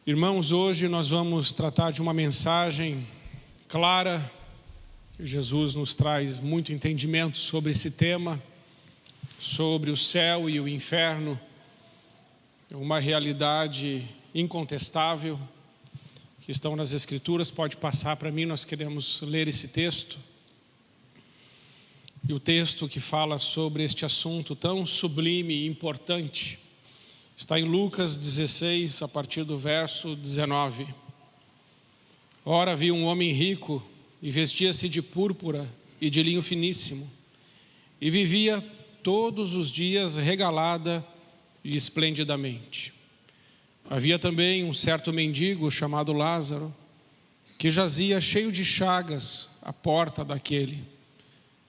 Irmãos, hoje nós vamos tratar de uma mensagem clara. Jesus nos traz muito entendimento sobre esse tema, sobre o céu e o inferno, uma realidade incontestável que estão nas Escrituras. Pode passar para mim, nós queremos ler esse texto. E o texto que fala sobre este assunto tão sublime e importante está em Lucas 16, a partir do verso 19. Ora, havia um homem rico e vestia-se de púrpura e de linho finíssimo, e vivia todos os dias regalada e esplendidamente. Havia também um certo mendigo chamado Lázaro, que jazia cheio de chagas à porta daquele,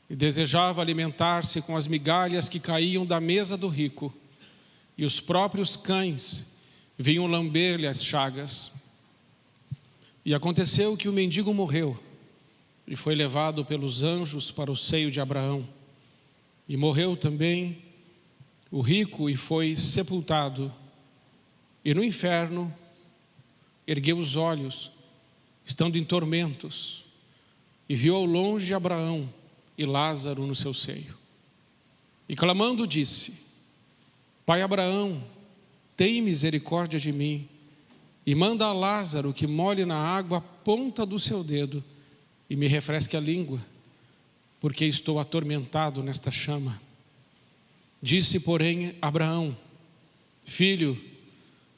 e desejava alimentar-se com as migalhas que caíam da mesa do rico, e os próprios cães vinham lamber-lhe as chagas. E aconteceu que o mendigo morreu e foi levado pelos anjos para o seio de Abraão. E morreu também o rico e foi sepultado. E no inferno ergueu os olhos, estando em tormentos, e viu ao longe Abraão e Lázaro no seu seio. E clamando disse: Pai Abraão, tem misericórdia de mim, e manda a Lázaro que molhe na água a ponta do seu dedo e me refresque a língua, porque estou atormentado nesta chama. Disse, porém, Abraão: Filho,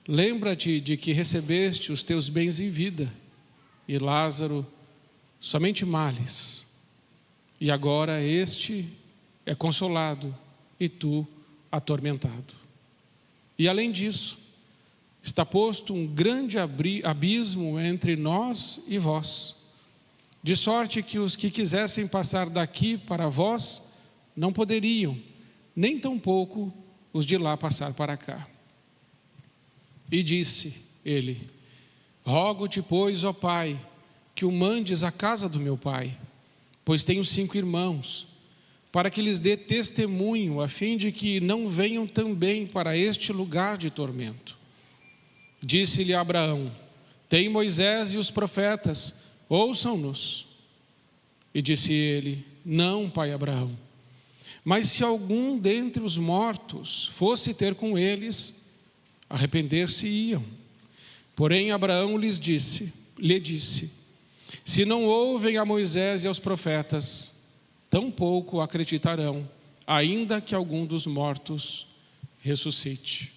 lembra-te de que recebeste os teus bens em vida, e Lázaro somente males, e agora este é consolado, e tu atormentado. E além disso, está posto um grande abismo entre nós e vós, de sorte que os que quisessem passar daqui para vós não poderiam, nem tampouco os de lá passar para cá. E disse ele: Rogo-te, pois, ó Pai, que o mandes à casa do meu pai, pois tenho 5 irmãos, para que lhes dê testemunho, a fim de que não venham também para este lugar de tormento. Disse-lhe Abraão: Tem Moisés e os profetas, ouçam-nos. E disse ele: Não, pai Abraão, mas se algum dentre os mortos fosse ter com eles, arrepender-se-iam. Porém Abraão lhe disse: Se não ouvem a Moisés e aos profetas, tampouco acreditarão, ainda que algum dos mortos ressuscite.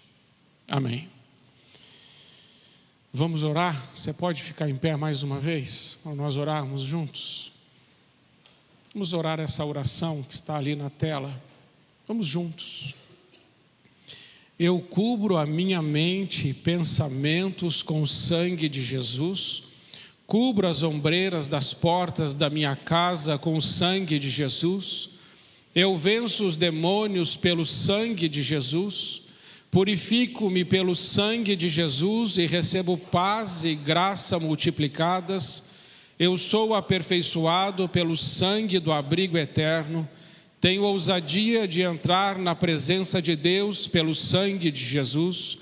Amém. Vamos orar? Você pode ficar em pé mais uma vez, para nós orarmos juntos? Vamos orar essa oração que está ali na tela. Vamos juntos. Eu cubro a minha mente e pensamentos com o sangue de Jesus. Cubro as ombreiras das portas da minha casa com o sangue de Jesus. Eu venço os demônios pelo sangue de Jesus. Purifico-me pelo sangue de Jesus e recebo paz e graça multiplicadas. Eu sou aperfeiçoado pelo sangue do abrigo eterno. Tenho ousadia de entrar na presença de Deus pelo sangue de Jesus.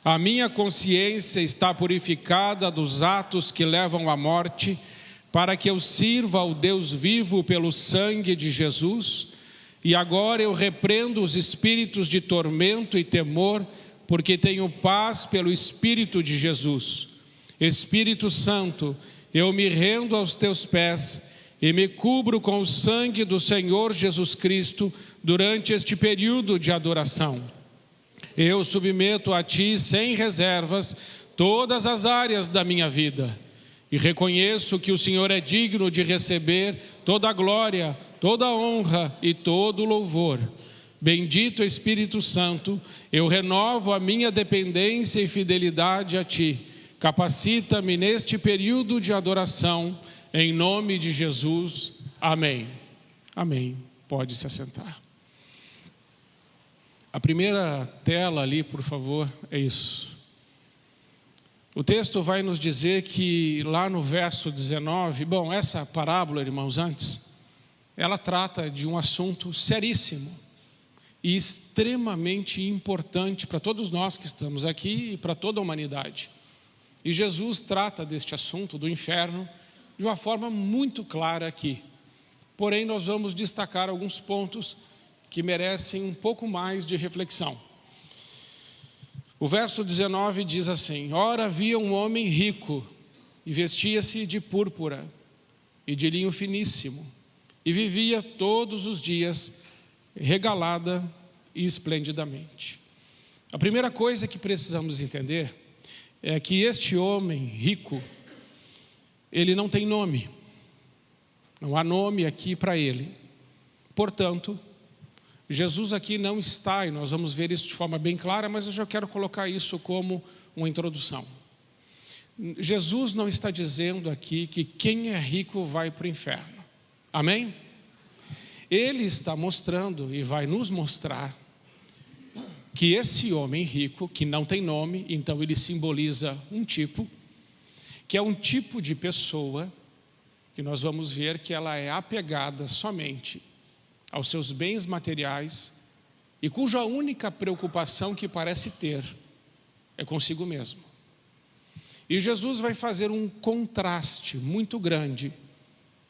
A minha consciência está purificada dos atos que levam à morte, para que eu sirva ao Deus vivo pelo sangue de Jesus. E agora eu repreendo os espíritos de tormento e temor, porque tenho paz pelo Espírito de Jesus. Espírito Santo, eu me rendo aos teus pés e me cubro com o sangue do Senhor Jesus Cristo durante este período de adoração. Eu submeto a ti sem reservas todas as áreas da minha vida e reconheço que o Senhor é digno de receber toda a glória, toda a honra e todo o louvor. Bendito Espírito Santo, eu renovo a minha dependência e fidelidade a ti. Capacita-me neste período de adoração, em nome de Jesus. Amém. Amém. Pode se assentar. A primeira tela ali, por favor, é isso. O texto vai nos dizer que lá no verso 19, essa parábola, irmãos, antes, ela trata de um assunto seríssimo e extremamente importante para todos nós que estamos aqui e para toda a humanidade. E Jesus trata deste assunto do inferno de uma forma muito clara aqui. Porém, nós vamos destacar alguns pontos que merecem um pouco mais de reflexão. O verso 19 diz assim: ora havia um homem rico, e vestia-se de púrpura e de linho finíssimo, e vivia todos os dias regalada e esplendidamente. A primeira coisa que precisamos entender é que este homem rico, ele não tem nome. Não há nome aqui para ele. Portanto, Jesus aqui não está, e nós vamos ver isso de forma bem clara, mas eu já quero colocar isso como uma introdução. Jesus não está dizendo aqui que quem é rico vai para o inferno. Amém? Ele está mostrando e vai nos mostrar que esse homem rico, que não tem nome, então ele simboliza um tipo, que é um tipo de pessoa que nós vamos ver que ela é apegada somente aos seus bens materiais e cuja única preocupação que parece ter é consigo mesmo. E Jesus vai fazer um contraste muito grande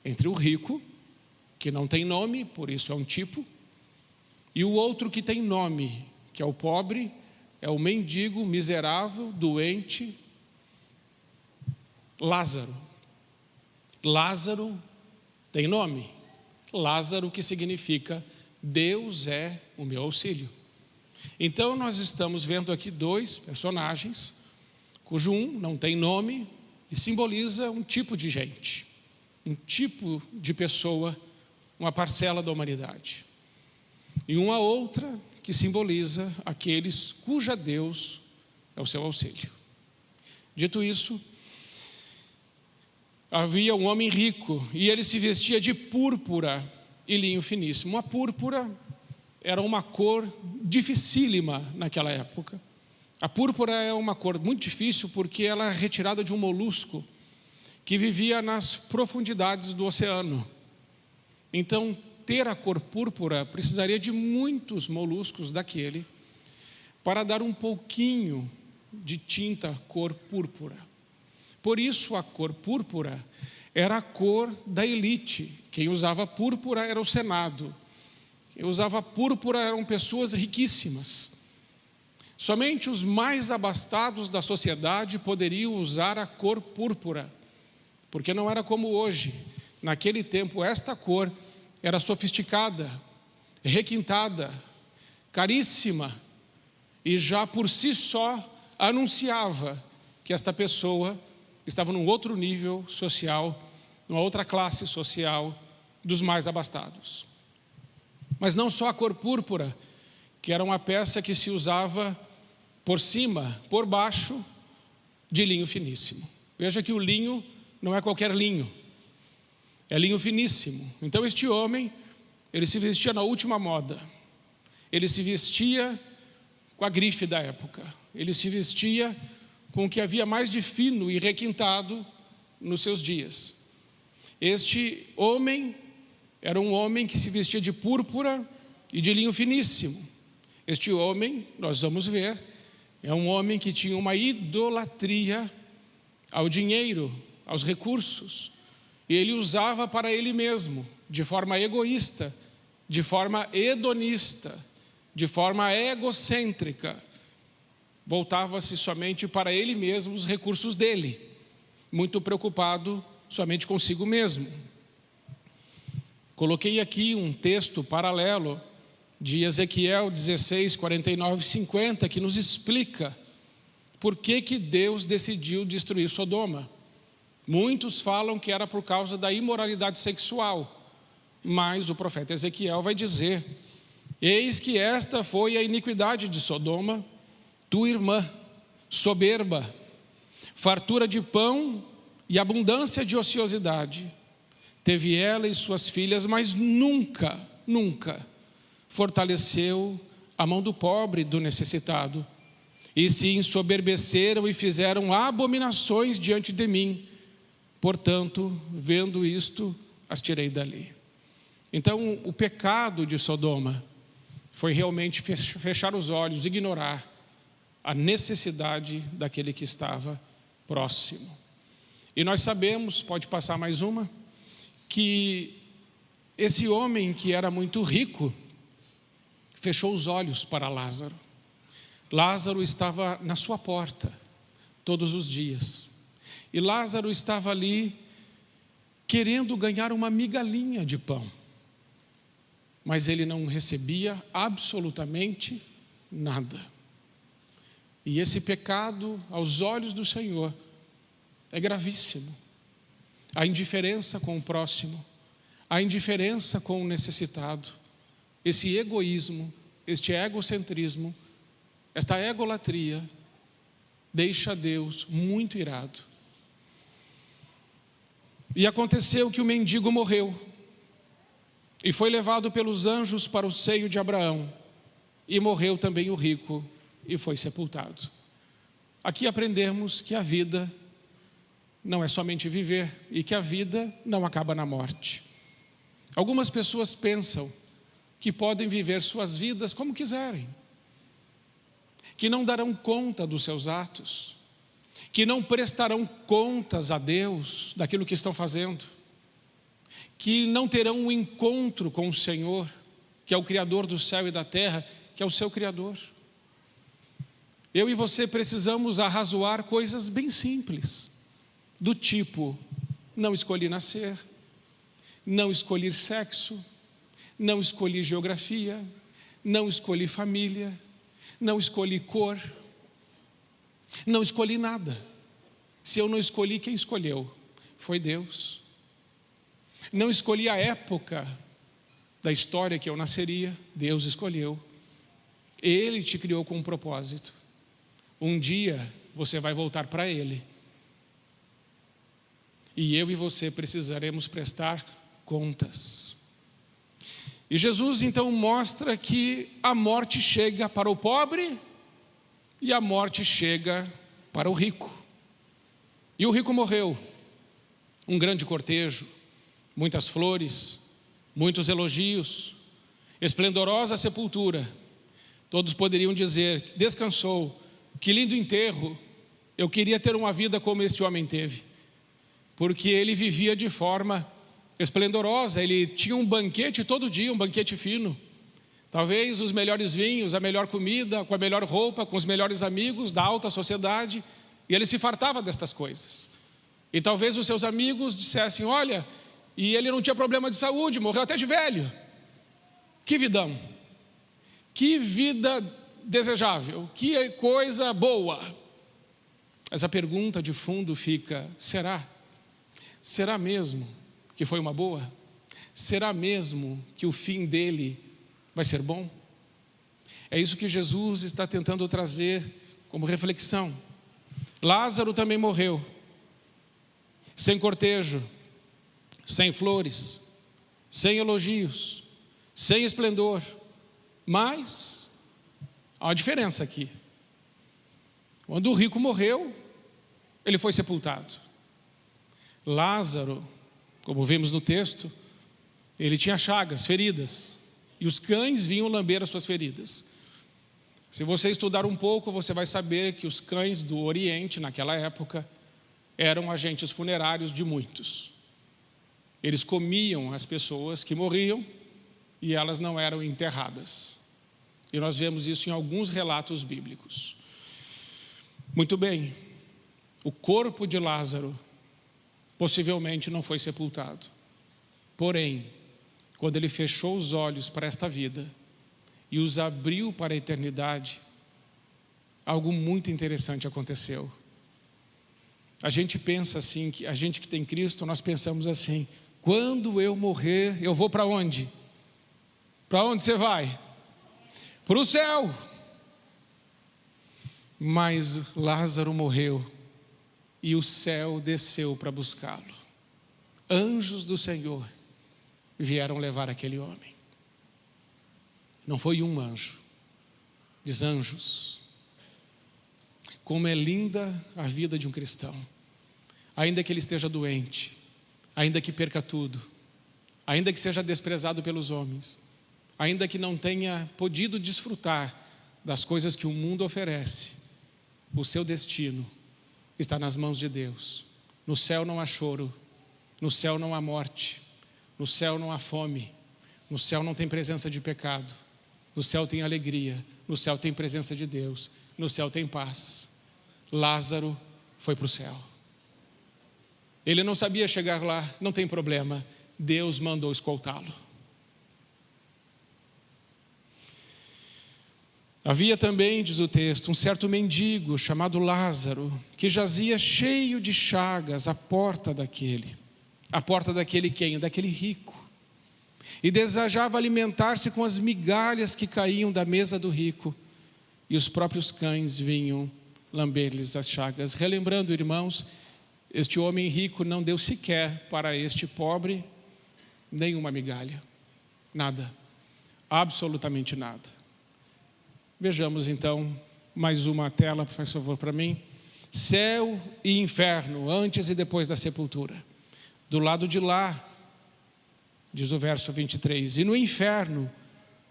entre o rico, que não tem nome, por isso é um tipo, e o outro que tem nome, que é o pobre, é o mendigo, miserável, doente, Lázaro. Lázaro tem nome. Lázaro, que significa Deus é o meu auxílio. Então nós estamos vendo aqui dois personagens, cujo um não tem nome e simboliza um tipo de gente, um tipo de pessoa, uma parcela da humanidade. E uma outra que simboliza aqueles cuja Deus é o seu auxílio. Dito isso, havia um homem rico e ele se vestia de púrpura e linho finíssimo. A púrpura era uma cor dificílima naquela época. A púrpura é uma cor muito difícil porque ela é retirada de um molusco que vivia nas profundidades do oceano. Então, ter a cor púrpura precisaria de muitos moluscos daquele para dar um pouquinho de tinta cor púrpura. Por isso a cor púrpura era a cor da elite. Quem usava púrpura era o Senado. Quem usava púrpura eram pessoas riquíssimas. Somente os mais abastados da sociedade poderiam usar a cor púrpura, porque não era como hoje. Naquele tempo, esta cor era sofisticada, requintada, caríssima, e já por si só anunciava que esta pessoa estava num outro nível social, numa outra classe social dos mais abastados. Mas não só a cor púrpura, que era uma peça que se usava por cima, por baixo, de linho finíssimo. Veja que o linho não é qualquer linho, é linho finíssimo. Então este homem, ele se vestia na última moda, ele se vestia com a grife da época, ele se vestia com o que havia mais de fino e requintado nos seus dias. Este homem era um homem que se vestia de púrpura e de linho finíssimo. Este homem, nós vamos ver, é um homem que tinha uma idolatria ao dinheiro, aos recursos, e ele usava para ele mesmo, de forma egoísta, de forma hedonista, de forma egocêntrica. Voltava-se somente para ele mesmo os recursos dele, muito preocupado somente consigo mesmo. Coloquei aqui um texto paralelo de Ezequiel 16, 49 e 50, que nos explica por que Deus decidiu destruir Sodoma. Muitos falam que era por causa da imoralidade sexual, mas o profeta Ezequiel vai dizer: eis que esta foi a iniquidade de Sodoma, tua irmã, soberba, fartura de pão e abundância de ociosidade. Teve ela e suas filhas, mas nunca fortaleceu a mão do pobre e do necessitado. E se ensoberbeceram e fizeram abominações diante de mim. Portanto, vendo isto, as tirei dali. Então, o pecado de Sodoma foi realmente fechar os olhos, ignorar a necessidade daquele que estava próximo. E nós sabemos, pode passar mais uma, que esse homem que era muito rico, fechou os olhos para Lázaro. Lázaro estava na sua porta, todos os dias. E Lázaro estava ali, querendo ganhar uma migalhinha de pão. Mas ele não recebia absolutamente nada. E esse pecado, aos olhos do Senhor, é gravíssimo. A indiferença com o próximo, a indiferença com o necessitado, esse egoísmo, este egocentrismo, esta egolatria, deixa Deus muito irado. E aconteceu que o mendigo morreu, e foi levado pelos anjos para o seio de Abraão, e morreu também o rico, e foi sepultado. Aqui aprendemos que a vida não é somente viver, e que a vida não acaba na morte. Algumas pessoas pensam que podem viver suas vidas como quiserem, que não darão conta dos seus atos, que não prestarão contas a Deus daquilo que estão fazendo, que não terão um encontro com o Senhor, que é o Criador do céu e da terra, que é o seu Criador. Eu e você precisamos arrazoar coisas bem simples, do tipo: não escolhi nascer, não escolhi sexo, não escolhi geografia, não escolhi família, não escolhi cor, não escolhi nada. Se eu não escolhi, quem escolheu? Foi Deus. Não escolhi a época da história que eu nasceria, Deus escolheu. Ele te criou com um propósito. Um dia você vai voltar para Ele. E eu e você precisaremos prestar contas. E Jesus então mostra que a morte chega para o pobre e a morte chega para o rico. E o rico morreu. Um grande cortejo, muitas flores, muitos elogios, esplendorosa sepultura. Todos poderiam dizer: descansou, que lindo enterro, eu queria ter uma vida como esse homem teve. Porque ele vivia de forma esplendorosa, ele tinha um banquete todo dia, um banquete fino. Talvez os melhores vinhos, a melhor comida, com a melhor roupa, com os melhores amigos da alta sociedade. E ele se fartava destas coisas. E talvez os seus amigos dissessem: olha, e ele não tinha problema de saúde, morreu até de velho. Que vidão, que vida desejável, que coisa boa. Mas a pergunta de fundo fica: será? Será mesmo que foi uma boa? Será mesmo que o fim dele vai ser bom? É isso que Jesus está tentando trazer como reflexão. Lázaro também morreu, sem cortejo, sem flores, sem elogios, sem esplendor. Mas há uma diferença aqui. Quando o rico morreu, ele foi sepultado. Lázaro, como vemos no texto, ele tinha chagas, feridas, e os cães vinham lamber as suas feridas. Se você estudar um pouco, você vai saber que os cães do Oriente, naquela época, eram agentes funerários de muitos. Eles comiam as pessoas que morriam e elas não eram enterradas. E nós vemos isso em alguns relatos bíblicos. Muito bem, o corpo de Lázaro possivelmente não foi sepultado. Porém, quando ele fechou os olhos para esta vida e os abriu para a eternidade, algo muito interessante aconteceu. A gente pensa assim, que a gente que tem Cristo, nós pensamos assim: quando eu morrer, eu vou para onde? Para onde você vai? Para o céu. Mas Lázaro morreu e o céu desceu para buscá-lo. Anjos do Senhor vieram levar aquele homem. Não foi um anjo, diz anjos. Como é linda a vida de um cristão. Ainda que ele esteja doente, ainda que perca tudo, ainda que seja desprezado pelos homens, ainda que não tenha podido desfrutar das coisas que o mundo oferece, o seu destino está nas mãos de Deus. No céu não há choro, no céu não há morte, no céu não há fome, no céu não tem presença de pecado, no céu tem alegria, no céu tem presença de Deus, no céu tem paz. Lázaro foi para o céu. Ele não sabia chegar lá, não tem problema, Deus mandou escoltá-lo. Havia também, diz o texto, um certo mendigo chamado Lázaro, que jazia cheio de chagas à porta daquele. A porta daquele quem? Daquele rico. E desejava alimentar-se com as migalhas que caíam da mesa do rico. E os próprios cães vinham lamber-lhes as chagas. Relembrando, irmãos, este homem rico não deu sequer para este pobre nenhuma migalha. Nada. Absolutamente nada. Vejamos então mais uma tela, por favor, para mim. Céu e inferno, antes e depois da sepultura. Do lado de lá, diz o verso 23, e no inferno,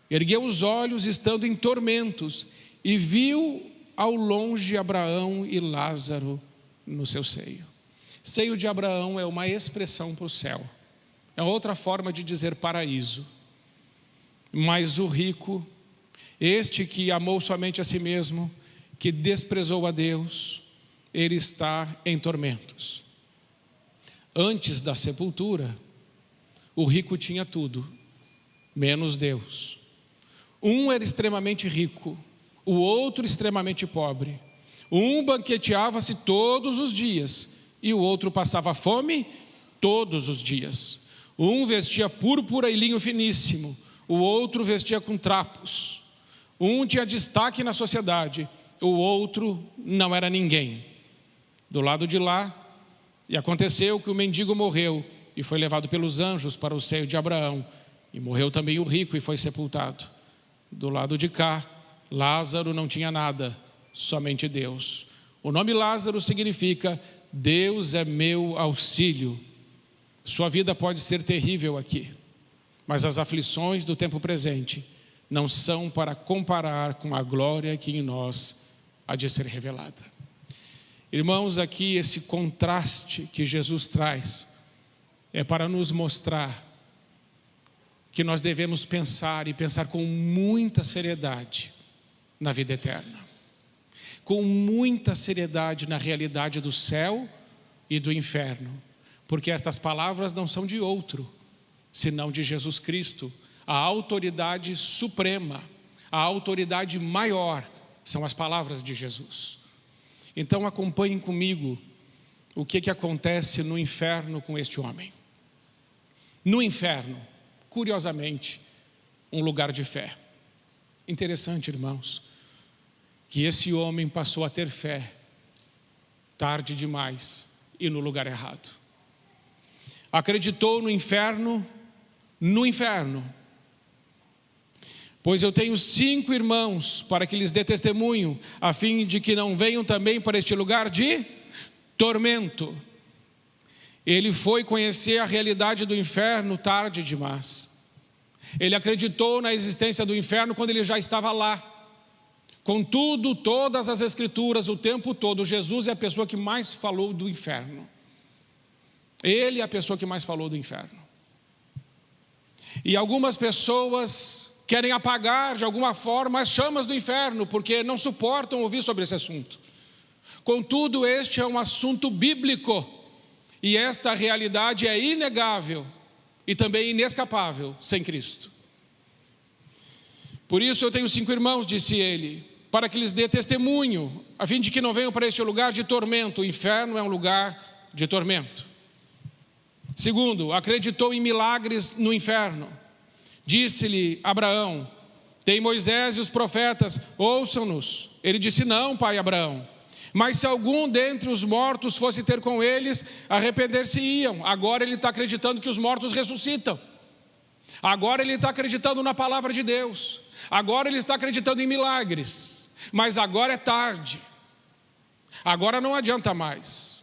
ergueu os olhos estando em tormentos, e viu ao longe Abraão e Lázaro no seu seio. Seio de Abraão é uma expressão para o céu. É outra forma de dizer paraíso. Mas o rico, este que amou somente a si mesmo, que desprezou a Deus, ele está em tormentos. Antes da sepultura, o rico tinha tudo, menos Deus. Um era extremamente rico, o outro extremamente pobre. Um banqueteava-se todos os dias, e o outro passava fome todos os dias. Um vestia púrpura e linho finíssimo, o outro vestia com trapos. Um tinha destaque na sociedade, o outro não era ninguém. Do lado de lá, e aconteceu que o mendigo morreu e foi levado pelos anjos para o seio de Abraão. E morreu também o rico e foi sepultado. Do lado de cá, Lázaro não tinha nada, somente Deus. O nome Lázaro significa Deus é meu auxílio. Sua vida pode ser terrível aqui, mas as aflições do tempo presente não são para comparar com a glória que em nós há de ser revelada. Irmãos, aqui esse contraste que Jesus traz é para nos mostrar que nós devemos pensar e pensar com muita seriedade na vida eterna, com muita seriedade na realidade do céu e do inferno, porque estas palavras não são de outro, senão de Jesus Cristo. A autoridade suprema, a autoridade maior, são as palavras de Jesus. Então acompanhem comigo o que acontece no inferno com este homem. No inferno, curiosamente, um lugar de fé. Interessante, irmãos, que esse homem passou a ter fé tarde demais e no lugar errado. Acreditou no inferno, pois eu tenho 5 irmãos para que lhes dê testemunho, a fim de que não venham também para este lugar de tormento. Ele foi conhecer a realidade do inferno tarde demais. Ele acreditou na existência do inferno quando ele já estava lá. Contudo, todas as escrituras, o tempo todo, Jesus é a pessoa que mais falou do inferno. Ele é a pessoa que mais falou do inferno. E algumas pessoas querem apagar de alguma forma as chamas do inferno, porque não suportam ouvir sobre esse assunto. Contudo, este é um assunto bíblico, e esta realidade é inegável e também inescapável sem Cristo. Por isso eu tenho 5 irmãos, disse ele, para que lhes dê testemunho, a fim de que não venham para este lugar de tormento. O inferno é um lugar de tormento. Segundo, acreditou em milagres no inferno. Disse-lhe Abraão, tem Moisés e os profetas, ouçam-nos. Ele disse, não, pai Abraão, mas se algum dentre os mortos fosse ter com eles, arrepender-se-iam. Agora ele está acreditando que os mortos ressuscitam. Agora ele está acreditando na palavra de Deus. Agora ele está acreditando em milagres. Mas agora é tarde. Agora não adianta mais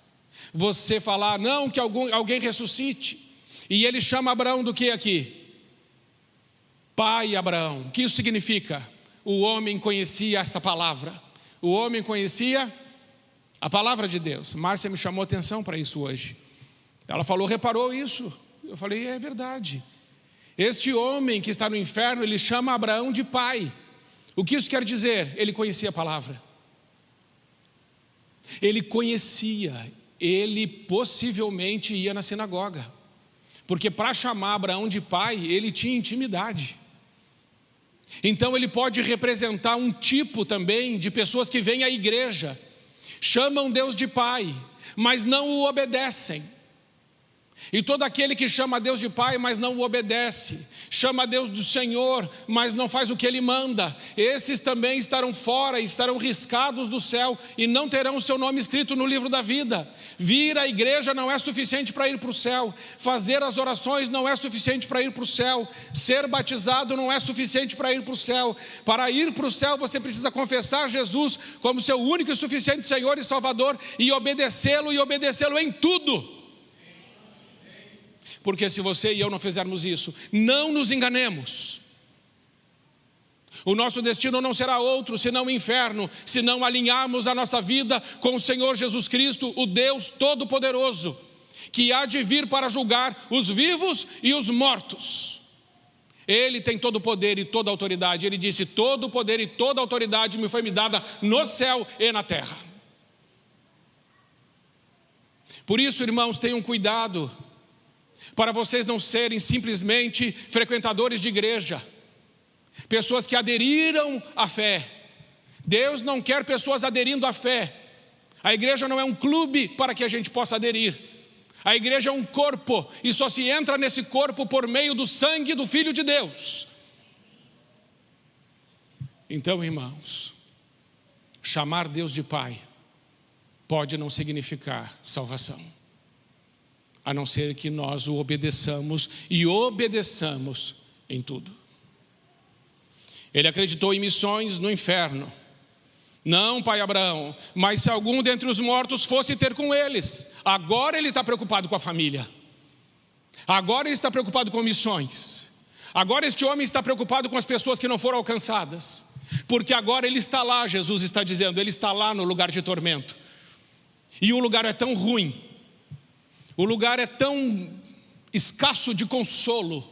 você falar, não, que alguém ressuscite. E ele chama Abraão do que aqui? Pai Abraão. O que isso significa? O homem conhecia esta palavra. O homem conhecia A palavra de Deus. Márcia me chamou a atenção para isso hoje. Ela falou, reparou isso? Eu falei, é verdade. Este homem que está no inferno, ele chama Abraão de pai. O que isso quer dizer? Ele conhecia a palavra. Ele conhecia, ele possivelmente ia na sinagoga. Porque para chamar Abraão de pai, ele tinha intimidade. Então ele pode representar um tipo também de pessoas que vêm à igreja, chamam Deus de pai, mas não o obedecem. E todo aquele que chama a Deus de pai, mas não o obedece, chama a Deus do Senhor, mas não faz o que Ele manda, esses também estarão fora, estarão riscados do céu e não terão o seu nome escrito no livro da vida. Vir à igreja não é suficiente para ir para o céu, fazer as orações não é suficiente para ir para o céu, ser batizado não é suficiente para ir para o céu. Para ir para o céu você precisa confessar Jesus como seu único e suficiente Senhor e Salvador e obedecê-lo em tudo. Porque se você e eu não fizermos isso, não nos enganemos. O nosso destino não será outro senão o inferno, se não alinharmos a nossa vida com o Senhor Jesus Cristo, o Deus Todo-Poderoso, que há de vir para julgar os vivos e os mortos. Ele tem todo o poder e toda a autoridade. Ele disse, todo o poder e toda a autoridade me foi dada no céu e na terra. Por isso, irmãos, tenham cuidado, para vocês não serem simplesmente frequentadores de igreja, pessoas que aderiram à fé. Deus não quer pessoas aderindo à fé. A igreja não é um clube para que a gente possa aderir. A igreja é um corpo, e só se entra nesse corpo por meio do sangue do Filho de Deus. Então, irmãos, chamar Deus de Pai pode não significar salvação, a não ser que nós o obedeçamos e obedeçamos em tudo. Ele acreditou em missões no inferno. Não, pai Abraão, mas se algum dentre os mortos fosse ter com eles. Agora ele está preocupado com a família. Agora ele está preocupado com missões. Agora este homem está preocupado com as pessoas que não foram alcançadas. Porque agora ele está lá, Jesus está dizendo, ele está lá no lugar de tormento. E o lugar é tão ruim, o lugar é tão escasso de consolo,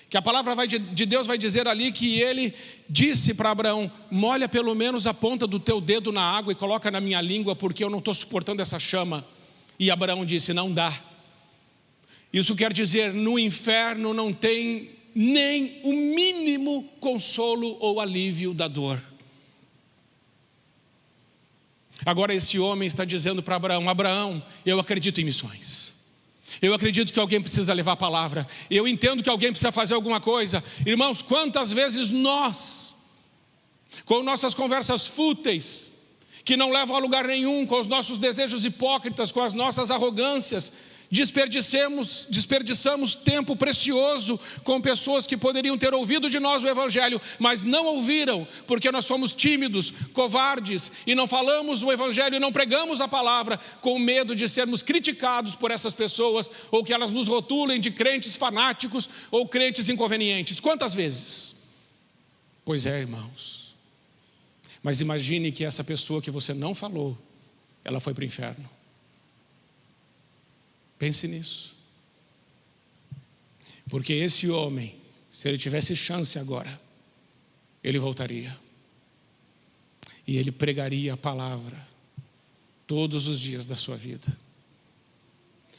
que a palavra de Deus vai dizer ali que ele disse para Abraão, molha pelo menos a ponta do teu dedo na água e coloca na minha língua, porque eu não estou suportando essa chama. E Abraão disse, não dá. Isso quer dizer, no inferno não tem nem o mínimo consolo ou alívio da dor. Agora esse homem está dizendo para Abraão, Abraão, eu acredito em missões. Eu acredito que alguém precisa levar a palavra. Eu entendo que alguém precisa fazer alguma coisa. Irmãos, quantas vezes nós, com nossas conversas fúteis, que não levam a lugar nenhum, com os nossos desejos hipócritas, com as nossas arrogâncias, desperdiçamos tempo precioso com pessoas que poderiam ter ouvido de nós o Evangelho, mas não ouviram, porque nós fomos tímidos, covardes, e não falamos o Evangelho e não pregamos a palavra, com medo de sermos criticados por essas pessoas, ou que elas nos rotulem de crentes fanáticos, ou crentes inconvenientes. Quantas vezes? Pois é, irmãos. Mas imagine que essa pessoa que você não falou, ela foi para o inferno. Pense nisso. Porque esse homem, se ele tivesse chance agora, ele voltaria. E ele pregaria a palavra todos os dias da sua vida.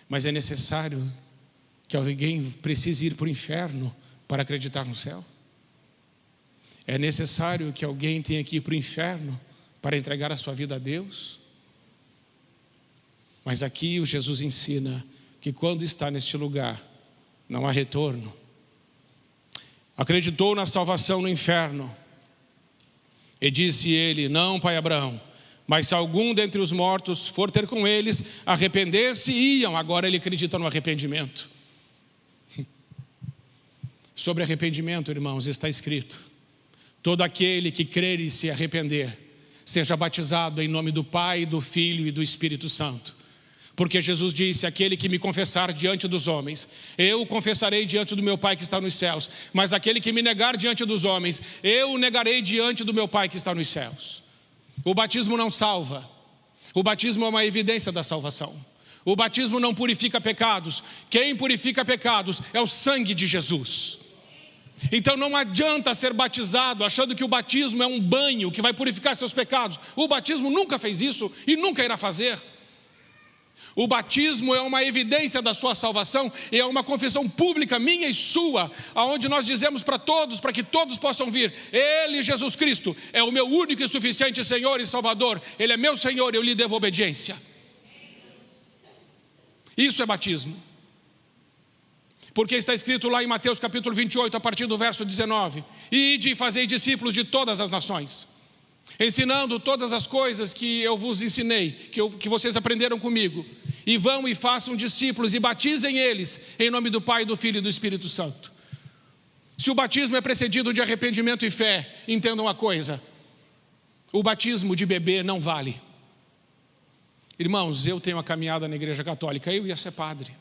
Mas é necessário que alguém precise ir para o inferno para acreditar no céu? É necessário que alguém tenha que ir para o inferno para entregar a sua vida a Deus? Mas aqui o Jesus ensina que quando está neste lugar, não há retorno. Acreditou na salvação no inferno. E disse ele, não, pai Abraão, mas se algum dentre os mortos for ter com eles, arrepender-se, iam. Agora ele acredita no arrependimento. Sobre arrependimento, irmãos, está escrito, todo aquele que crer e se arrepender, seja batizado em nome do Pai, do Filho e do Espírito Santo. Porque Jesus disse, aquele que me confessar diante dos homens, eu o confessarei diante do meu Pai que está nos céus. Mas aquele que me negar diante dos homens, eu o negarei diante do meu Pai que está nos céus. O batismo não salva. O batismo é uma evidência da salvação. O batismo não purifica pecados. Quem purifica pecados é o sangue de Jesus. Então não adianta ser batizado achando que o batismo é um banho que vai purificar seus pecados. O batismo nunca fez isso e nunca irá fazer. O batismo é uma evidência da sua salvação e é uma confissão pública minha e sua, aonde nós dizemos para todos, para que todos possam vir: Ele, Jesus Cristo, é o meu único e suficiente Senhor e Salvador. Ele é meu Senhor, eu lhe devo obediência. Isso é batismo. Porque está escrito lá em Mateus capítulo 28, a partir do verso 19: Ide e fazei discípulos de todas as nações, ensinando todas as coisas que eu vos ensinei, que vocês aprenderam comigo, e vão e façam discípulos e batizem eles em nome do Pai, do Filho e do Espírito Santo. Se o batismo é precedido de arrependimento e fé, entendam uma coisa: o batismo de bebê não vale. Irmãos, eu tenho uma caminhada na igreja católica, eu ia ser padre.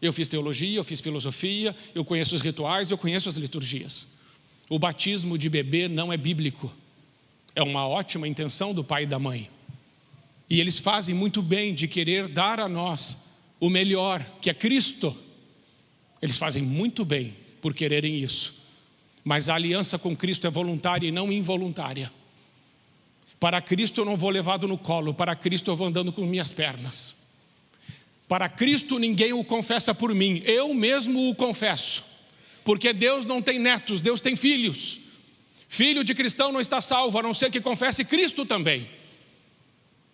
Eu fiz teologia, eu fiz filosofia, eu conheço os rituais, eu conheço as liturgias. O batismo de bebê não é bíblico. É uma ótima intenção do pai e da mãe. E eles fazem muito bem de querer dar a nós o melhor, que é Cristo. Eles fazem muito bem por quererem isso. Mas a aliança com Cristo é voluntária e não involuntária. Para Cristo eu não vou levado no colo, para Cristo eu vou andando com minhas pernas. Para Cristo ninguém o confessa por mim, eu mesmo o confesso. Porque Deus não tem netos, Deus tem filhos. Filho de cristão não está salvo, a não ser que confesse Cristo também.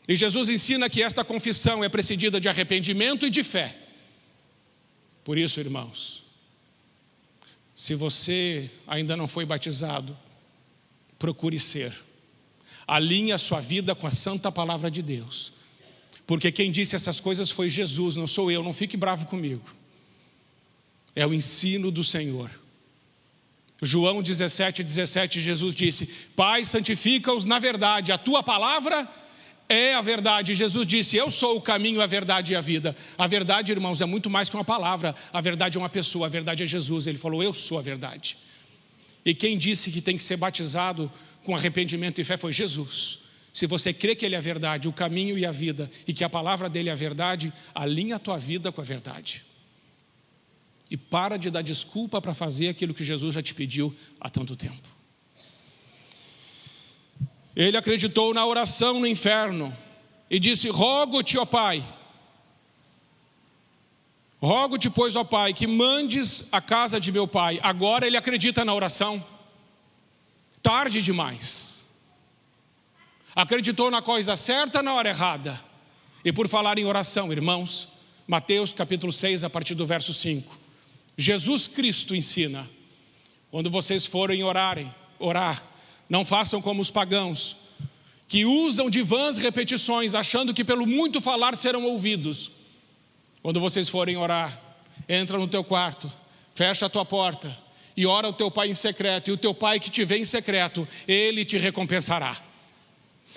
E Jesus ensina que esta confissão é precedida de arrependimento e de fé. Por isso, irmãos, se você ainda não foi batizado, procure ser. Alinhe a sua vida com a santa palavra de Deus. Porque quem disse essas coisas foi Jesus, não sou eu, não fique bravo comigo. É o ensino do Senhor. João 17:17, Jesus disse: Pai, santifica-os na verdade, a tua palavra é a verdade. Jesus disse: eu sou o caminho, a verdade e a vida. A verdade, irmãos, é muito mais que uma palavra. A verdade é uma pessoa, a verdade é Jesus. Ele falou: eu sou a verdade. E quem disse que tem que ser batizado com arrependimento e fé foi Jesus. Se você crê que Ele é a verdade, o caminho e a vida, e que a palavra dele é a verdade, alinha a tua vida com a verdade. E para de dar desculpa para fazer aquilo que Jesus já te pediu há tanto tempo. Ele acreditou na oração no inferno e disse: rogo-te, ó Pai, rogo-te, pois, ó Pai, que mandes a casa de meu pai. Agora ele acredita na oração. Tarde demais. Acreditou na coisa certa na hora errada. E por falar em oração, irmãos, Mateus capítulo 6, a partir do verso 5. Jesus Cristo ensina: quando vocês forem orar, não façam como os pagãos, que usam de vãs repetições, achando que pelo muito falar serão ouvidos. Quando vocês forem orar, entra no teu quarto, fecha a tua porta e ora ao teu pai em secreto, e o teu pai que te vê em secreto, ele te recompensará.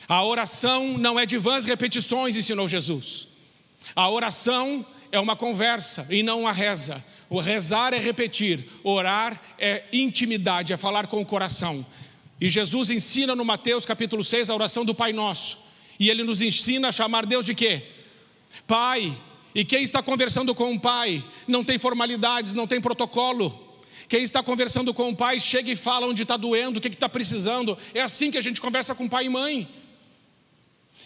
A oração não é de vãs repetições, ensinou Jesus. A oração é uma conversa e não uma reza. O rezar é repetir, orar é intimidade, é falar com o coração. E Jesus ensina no Mateus capítulo 6 a oração do Pai Nosso. E Ele nos ensina a chamar Deus de quê? Pai. E quem está conversando com o Pai não tem formalidades, não tem protocolo. Quem está conversando com o Pai chega e fala onde está doendo, o que está precisando. É assim que a gente conversa com pai e mãe.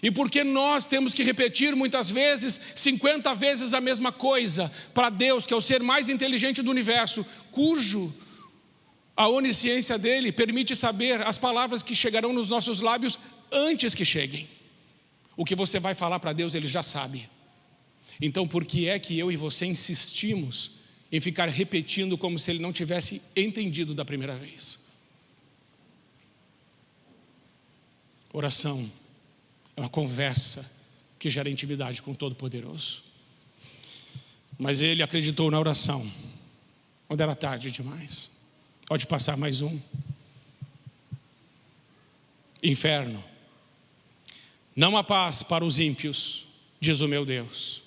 E porque nós temos que repetir muitas vezes, 50 vezes a mesma coisa para Deus, que é o ser mais inteligente do universo, cujo a onisciência dele permite saber as palavras que chegarão nos nossos lábios antes que cheguem. O que você vai falar para Deus, ele já sabe. Então por que é que eu e você insistimos em ficar repetindo como se ele não tivesse entendido da primeira vez? Oração é uma conversa que gera intimidade com o Todo-Poderoso. Mas ele acreditou na oração quando era tarde demais. Pode passar mais um. Inferno. Não há paz para os ímpios, diz o meu Deus.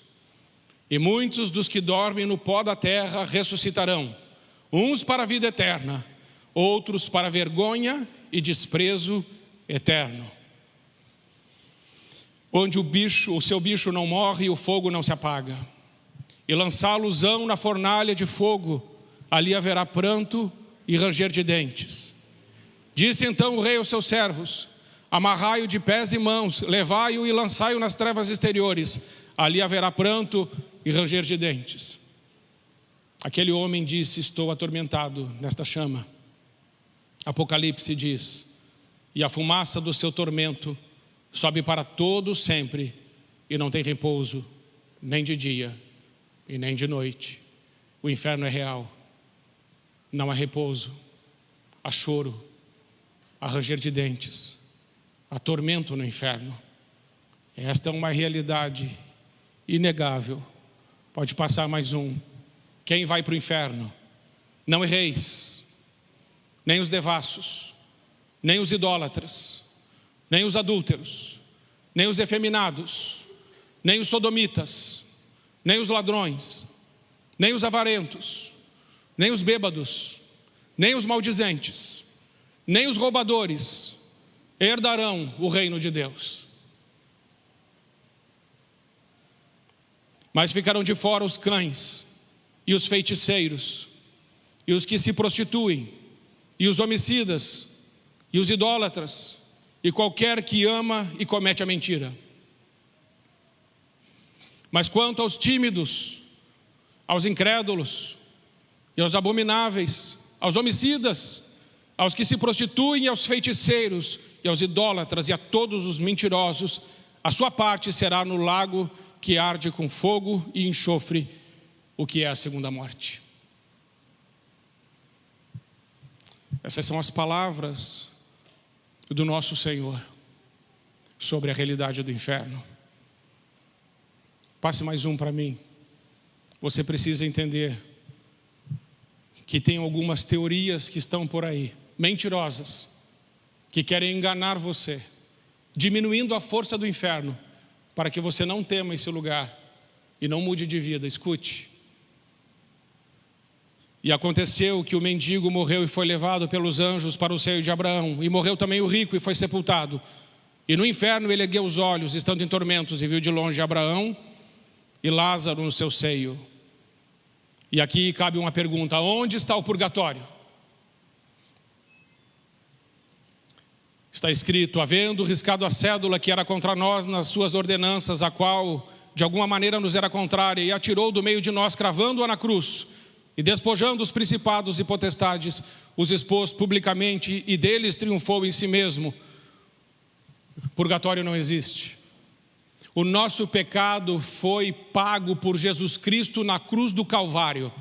E muitos dos que dormem no pó da terra ressuscitarão, uns para a vida eterna, outros para a vergonha e desprezo eterno. onde o seu bicho não morre e o fogo não se apaga, e lançá-los-ão na fornalha de fogo, ali haverá pranto e ranger de dentes. Disse então o rei aos seus servos: amarrai-o de pés e mãos, levai-o e lançai-o nas trevas exteriores, ali haverá pranto e ranger de dentes. Aquele homem disse: estou atormentado nesta chama. Apocalipse diz: e a fumaça do seu tormento sobe para todo sempre, e não tem repouso, nem de dia e nem de noite. O inferno é real, não há repouso, há choro, há ranger de dentes, há tormento no inferno. Esta é uma realidade inegável. Pode passar mais um. Quem vai para o inferno? Não erreis, nem os devassos, nem os idólatras, nem os adúlteros, nem os efeminados, nem os sodomitas, nem os ladrões, nem os avarentos, nem os bêbados, nem os maldizentes, nem os roubadores herdarão o reino de Deus. Mas ficarão de fora os cães, e os feiticeiros, e os que se prostituem, e os homicidas, e os idólatras, e qualquer que ama e comete a mentira. Mas quanto aos tímidos, aos incrédulos, e aos abomináveis, aos homicidas, aos que se prostituem, e aos feiticeiros, e aos idólatras, e a todos os mentirosos, a sua parte será no lago que arde com fogo e enxofre, o que é a segunda morte. Essas são as palavras do nosso Senhor sobre a realidade do inferno. Passe mais um para mim. Você precisa entender que tem algumas teorias que estão por aí, mentirosas, que querem enganar você, diminuindo a força do inferno, para que você não tema esse lugar e não mude de vida. Escute. E aconteceu que o mendigo morreu e foi levado pelos anjos para o seio de Abraão, e morreu também o rico e foi sepultado. E no inferno ele ergueu os olhos, estando em tormentos, e viu de longe Abraão e Lázaro no seu seio. E aqui cabe uma pergunta: onde está o purgatório? Está escrito: havendo riscado a cédula que era contra nós nas suas ordenanças, a qual de alguma maneira nos era contrária, e atirou do meio de nós, cravando-a na cruz, e despojando os principados e potestades, os expôs publicamente, e deles triunfou em si mesmo. Purgatório não existe. O nosso pecado foi pago por Jesus Cristo na cruz do Calvário.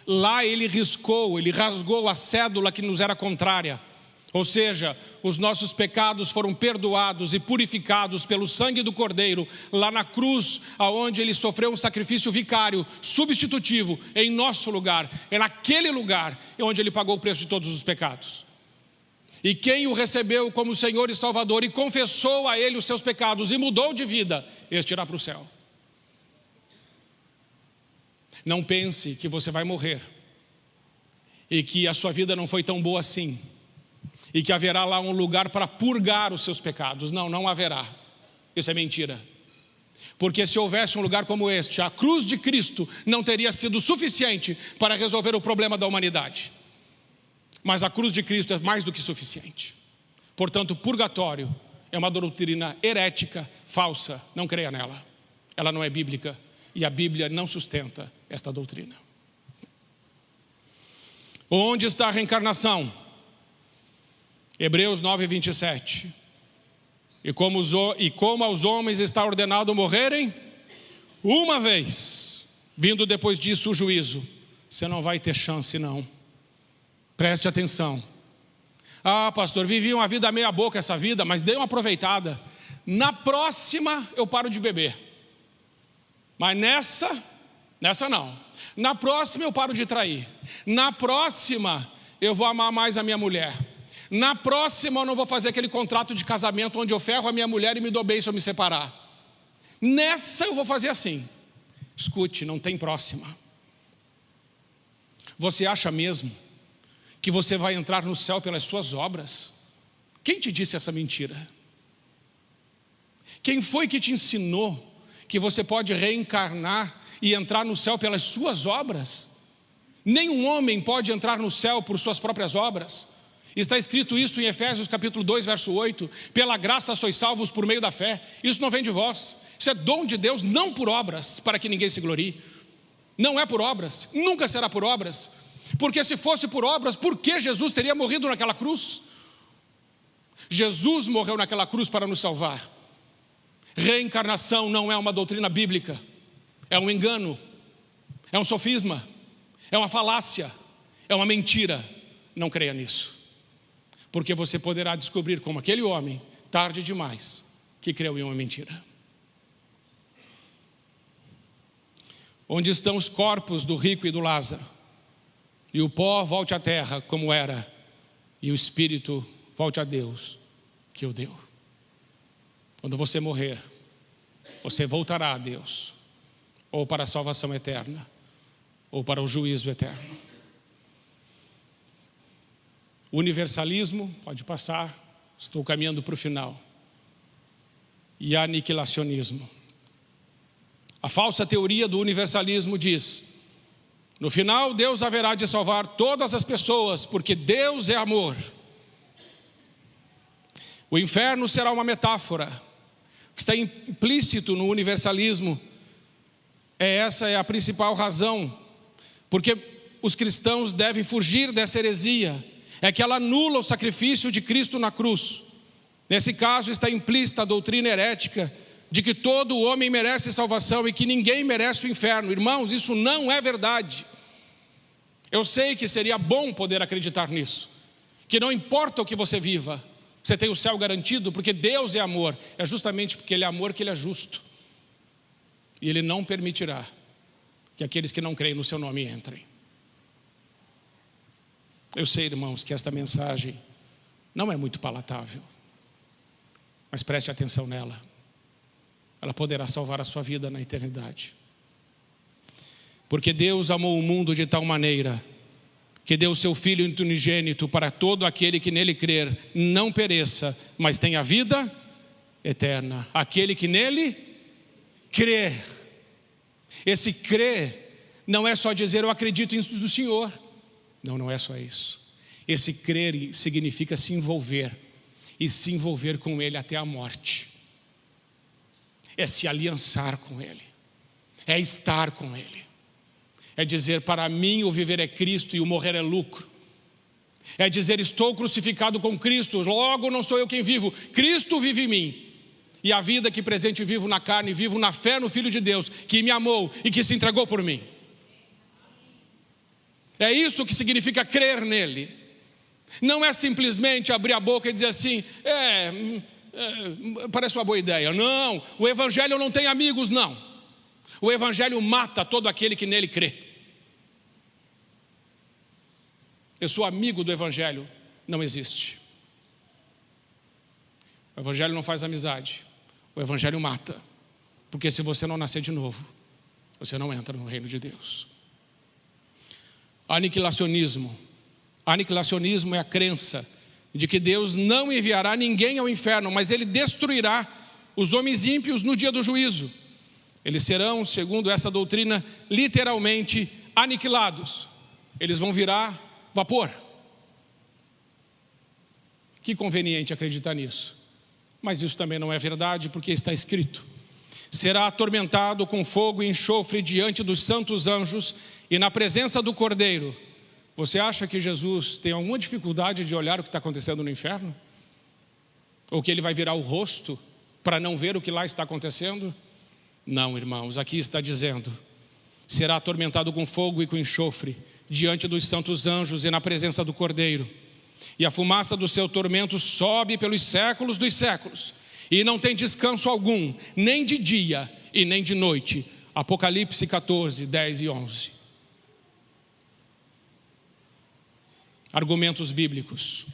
Lá ele riscou, ele rasgou a cédula que nos era contrária. Ou seja, os nossos pecados foram perdoados e purificados pelo sangue do Cordeiro, lá na cruz, aonde ele sofreu um sacrifício vicário, substitutivo, em nosso lugar. É naquele lugar onde ele pagou o preço de todos os pecados. E quem o recebeu como Senhor e Salvador e confessou a ele os seus pecados e mudou de vida, este irá para o céu. Não pense que você vai morrer e que a sua vida não foi tão boa assim, e que haverá lá um lugar para purgar os seus pecados. Não, não haverá. Isso é mentira. Porque se houvesse um lugar como este, a cruz de Cristo não teria sido suficiente para resolver o problema da humanidade. Mas a cruz de Cristo é mais do que suficiente. Portanto, o purgatório é uma doutrina herética, falsa. Não creia nela. Ela não é bíblica. E a Bíblia não sustenta esta doutrina. Onde está a reencarnação? Hebreus 9, 27. E como aos homens está ordenado morrerem uma vez, vindo depois disso o juízo. Você não vai ter chance, não. Preste atenção. Ah, pastor, vivi uma vida meia boca essa vida, mas dei uma aproveitada. Na próxima eu paro de beber. Mas nessa não. Na próxima eu paro de trair. Na próxima eu vou amar mais a minha mulher. Na próxima eu não vou fazer aquele contrato de casamento onde eu ferro a minha mulher e me dou bem se eu me separar. Nessa eu vou fazer assim. Escute, não tem próxima. Você acha mesmo que você vai entrar no céu pelas suas obras? Quem te disse essa mentira? Quem foi que te ensinou que você pode reencarnar e entrar no céu pelas suas obras? Nenhum homem pode entrar no céu por suas próprias obras. Está escrito isso em Efésios capítulo 2, verso 8. Pela graça sois salvos por meio da fé. Isso não vem de vós. Isso é dom de Deus, não por obras, para que ninguém se glorie. Não é por obras, nunca será por obras. Porque se fosse por obras, por que Jesus teria morrido naquela cruz? Jesus morreu naquela cruz para nos salvar. Reencarnação não é uma doutrina bíblica. É um engano. É um sofisma. É uma falácia. É uma mentira. Não creia nisso. Porque você poderá descobrir como aquele homem, tarde demais, que creu em uma mentira. Onde estão os corpos do rico e do Lázaro? E o pó volte à terra como era, e o espírito volte a Deus que o deu. Quando você morrer, você voltará a Deus, ou para a salvação eterna, ou para o juízo eterno. Universalismo, pode passar, estou caminhando para o final. E aniquilacionismo. A falsa teoria do universalismo diz: no final Deus haverá de salvar todas as pessoas, porque Deus é amor. O inferno será uma metáfora. O que está implícito no universalismo essa é a principal razão, porque os cristãos devem fugir dessa heresia, é que ela anula o sacrifício de Cristo na cruz. Nesse caso está implícita a doutrina herética de que todo homem merece salvação e que ninguém merece o inferno. Irmãos, isso não é verdade. Eu sei que seria bom poder acreditar nisso, que não importa o que você viva, você tem o céu garantido, porque Deus é amor. É justamente porque Ele é amor que Ele é justo. E Ele não permitirá que aqueles que não creem no seu nome entrem. Eu sei, irmãos, que esta mensagem não é muito palatável, mas preste atenção nela. Ela poderá salvar a sua vida na eternidade. Porque Deus amou o mundo de tal maneira que deu o seu Filho unigênito para todo aquele que nele crer não pereça, mas tenha vida eterna. Aquele que nele crer. Esse crer não é só dizer eu acredito nisso do Senhor. Não, não é só isso. Esse crer significa se envolver, e se envolver com Ele até a morte. É se aliançar com Ele, é estar com Ele, é dizer para mim o viver é Cristo e o morrer é lucro. É dizer estou crucificado com Cristo, logo não sou eu quem vivo, Cristo vive em mim. E a vida que presente vivo na carne, vivo na fé no Filho de Deus, que me amou e que se entregou por mim. É isso que significa crer nele. Não é simplesmente abrir a boca e dizer assim, parece uma boa ideia. Não, o evangelho não tem amigos, não. O evangelho mata todo aquele que nele crê. Eu sou amigo do evangelho, não existe. O evangelho não faz amizade. O evangelho mata. Porque se você não nascer de novo, você não entra no reino de Deus. Aniquilacionismo. Aniquilacionismo é a crença de que Deus não enviará ninguém ao inferno, mas Ele destruirá os homens ímpios no dia do juízo. Eles serão, segundo essa doutrina, literalmente aniquilados. Eles vão virar vapor. Que conveniente acreditar nisso. Mas isso também não é verdade, porque está escrito: será atormentado com fogo e enxofre diante dos santos anjos e na presença do Cordeiro. Você acha que Jesus tem alguma dificuldade de olhar o que está acontecendo no inferno? Ou que Ele vai virar o rosto para não ver o que lá está acontecendo? Não, irmãos, aqui está dizendo: será atormentado com fogo e com enxofre diante dos santos anjos e na presença do Cordeiro. E a fumaça do seu tormento sobe pelos séculos dos séculos, e não tem descanso algum, nem de dia e nem de noite. Apocalipse 14, 10 e 11. Argumentos bíblicos.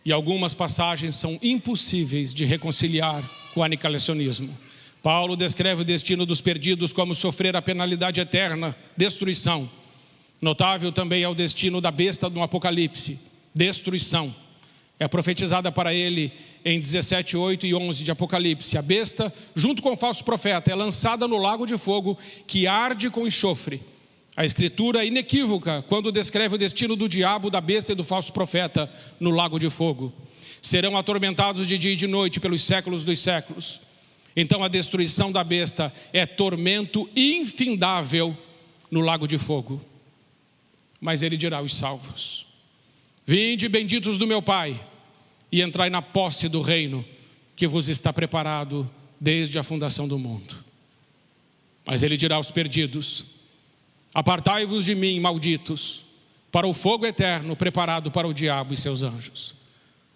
E algumas passagens são impossíveis de reconciliar com o aniquilacionismo. Paulo descreve o destino dos perdidos como sofrer a penalidade eterna, destruição. Notável também é o destino da besta no Apocalipse, destruição. É profetizada para ele em 17, 8 e 11 de Apocalipse. A besta, junto com o falso profeta, é lançada no lago de fogo que arde com enxofre. A escritura é inequívoca quando descreve o destino do diabo, da besta e do falso profeta no lago de fogo. Serão atormentados de dia e de noite pelos séculos dos séculos. Então a destruição da besta é tormento infindável no lago de fogo. Mas ele dirá aos salvos: vinde, benditos do meu Pai, e entrai na posse do reino que vos está preparado desde a fundação do mundo. Mas ele dirá aos perdidos: apartai-vos de mim, malditos, para o fogo eterno preparado para o diabo e seus anjos.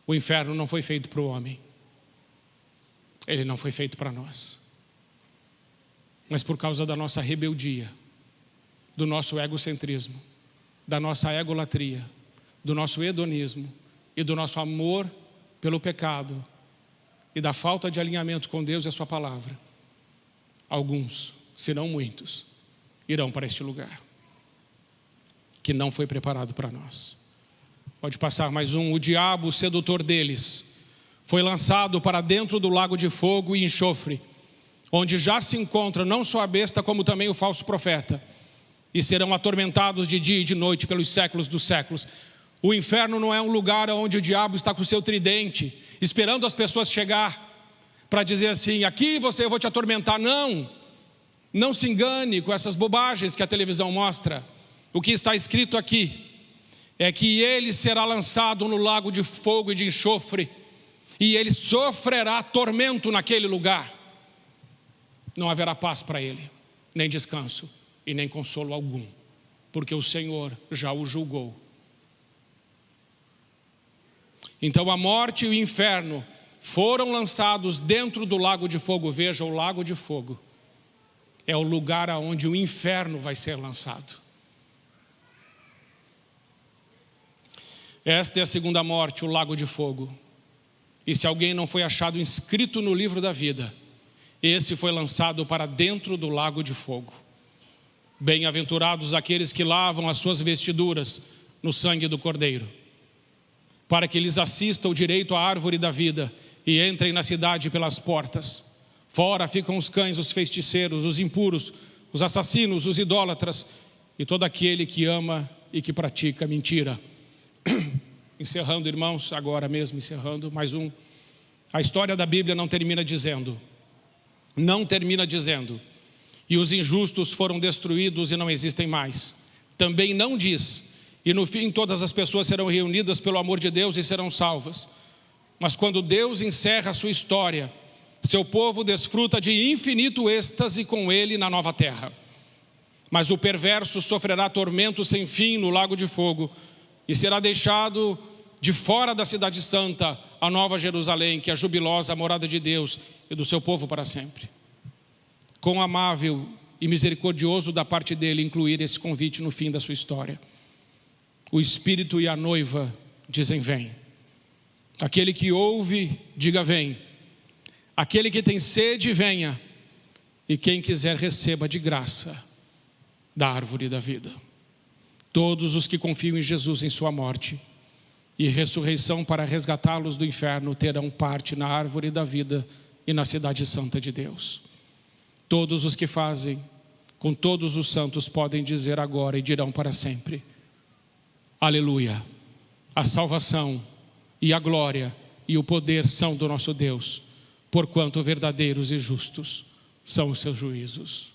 O inferno não foi feito para o homem. Ele não foi feito para nós. Mas por causa da nossa rebeldia, do nosso egocentrismo, da nossa egolatria, do nosso hedonismo e do nosso amor pelo pecado e da falta de alinhamento com Deus e a sua palavra, alguns, se não muitos, irão para este lugar que não foi preparado para nós. Pode passar mais um. O diabo, o sedutor deles, foi lançado para dentro do lago de fogo e enxofre, onde já se encontra não só a besta, como também o falso profeta, e serão atormentados de dia e de noite pelos séculos dos séculos. O inferno não é um lugar onde o diabo está com o seu tridente, esperando as pessoas chegar para dizer assim: aqui eu vou te atormentar. Não, não se engane com essas bobagens que a televisão mostra. O que está escrito aqui é que ele será lançado no lago de fogo e de enxofre, e ele sofrerá tormento naquele lugar. Não haverá paz para ele, nem descanso e nem consolo algum, porque o Senhor já o julgou. Então a morte e o inferno foram lançados dentro do lago de fogo. Veja, o lago de fogo é o lugar aonde o inferno vai ser lançado. Esta é a segunda morte, o lago de fogo. E se alguém não foi achado inscrito no livro da vida, esse foi lançado para dentro do lago de fogo. Bem-aventurados aqueles que lavam as suas vestiduras no sangue do Cordeiro, para que lhes assista o direito à árvore da vida e entrem na cidade pelas portas. Fora ficam os cães, os feiticeiros, os impuros, os assassinos, os idólatras e todo aquele que ama e que pratica mentira. Encerrando, irmãos, agora mesmo encerrando, mais um. A história da Bíblia não termina dizendo, e os injustos foram destruídos e não existem mais. Também não diz, e no fim todas as pessoas serão reunidas pelo amor de Deus e serão salvas. Mas quando Deus encerra a sua história, seu povo desfruta de infinito êxtase com ele na nova terra. Mas o perverso sofrerá tormento sem fim no lago de fogo, e será deixado de fora da cidade santa, a nova Jerusalém, que é a jubilosa morada de Deus e do seu povo para sempre. Quão amável e misericordioso da parte dele incluir esse convite no fim da sua história. O Espírito e a noiva dizem: vem. Aquele que ouve, diga: vem. Aquele que tem sede, venha. E quem quiser, receba de graça da árvore da vida. Todos os que confiam em Jesus, em sua morte e ressurreição para resgatá-los do inferno, terão parte na árvore da vida e na cidade santa de Deus. Todos os que fazem com todos os santos podem dizer agora e dirão para sempre: aleluia. A salvação e a glória e o poder são do nosso Deus, porquanto verdadeiros e justos são os seus juízos.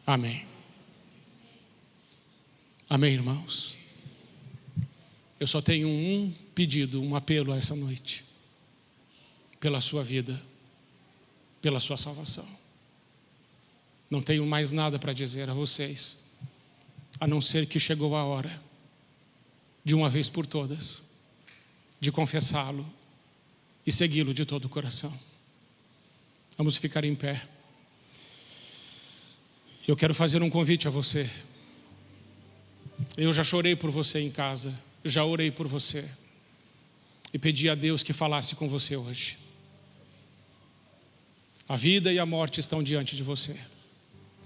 Amém. Amém, irmãos? Eu só tenho um pedido, um apelo a essa noite: pela sua vida, pela sua salvação. Não tenho mais nada para dizer a vocês, a não ser que chegou a hora, de uma vez por todas, de confessá-lo e segui-lo de todo o coração. Vamos ficar em pé. Eu quero fazer um convite a você. Eu já chorei por você em casa, já orei por você e pedi a Deus que falasse com você hoje. A vida e a morte estão diante de você.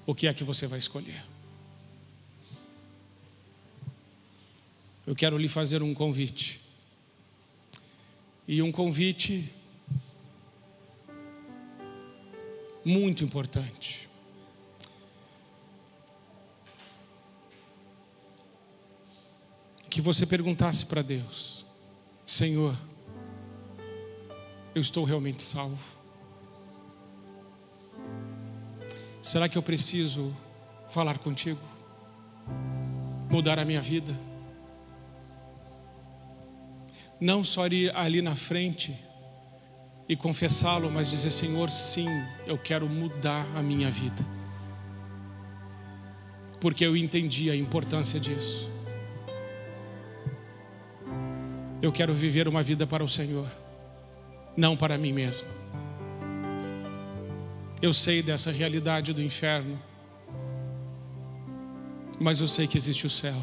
O que é que você vai escolher? Eu quero lhe fazer um convite. E um convite muito importante. Que você perguntasse para Deus: Senhor, eu estou realmente salvo? Será que eu preciso falar contigo? Mudar a minha vida? Não só ir ali na frente e confessá-lo, mas dizer: Senhor, sim, eu quero mudar a minha vida, porque eu entendi a importância disso. Eu quero viver uma vida para o Senhor, não para mim mesmo. Eu sei dessa realidade do inferno, mas eu sei que existe o céu.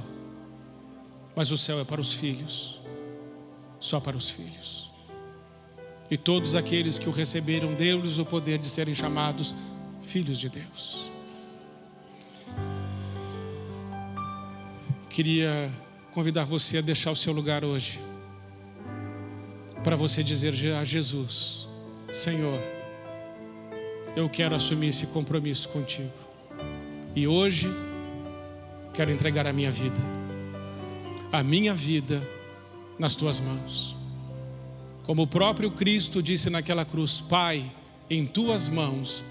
Mas o céu é para os filhos, só para os filhos. E todos aqueles que o receberam, deu-lhes o poder de serem chamados filhos de Deus. Queria convidar você a deixar o seu lugar hoje, para você dizer a Jesus: Senhor, eu quero assumir esse compromisso contigo. E hoje quero entregar a minha vida nas tuas mãos. Como o próprio Cristo disse naquela cruz: Pai, em tuas mãos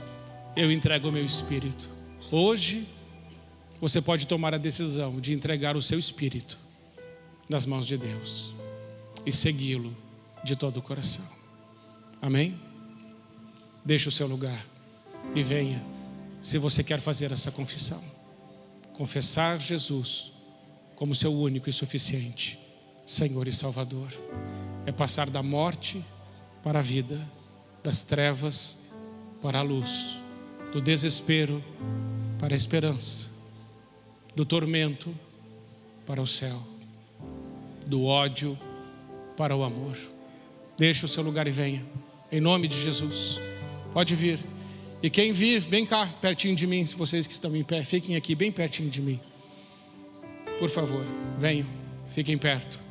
eu entrego o meu espírito. Hoje você pode tomar a decisão de entregar o seu espírito nas mãos de Deus e segui-lo de todo o coração. Amém? Deixe o seu lugar e venha, se você quer fazer essa confissão. Confessar Jesus como seu único e suficiente Senhor e Salvador. É passar da morte para a vida, das trevas para a luz, do desespero para a esperança, do tormento para o céu, do ódio para o amor. Deixe o seu lugar e venha, em nome de Jesus. Pode vir. E quem vir, vem cá, pertinho de mim. Vocês que estão em pé, fiquem aqui bem pertinho de mim. Por favor, venham, fiquem perto.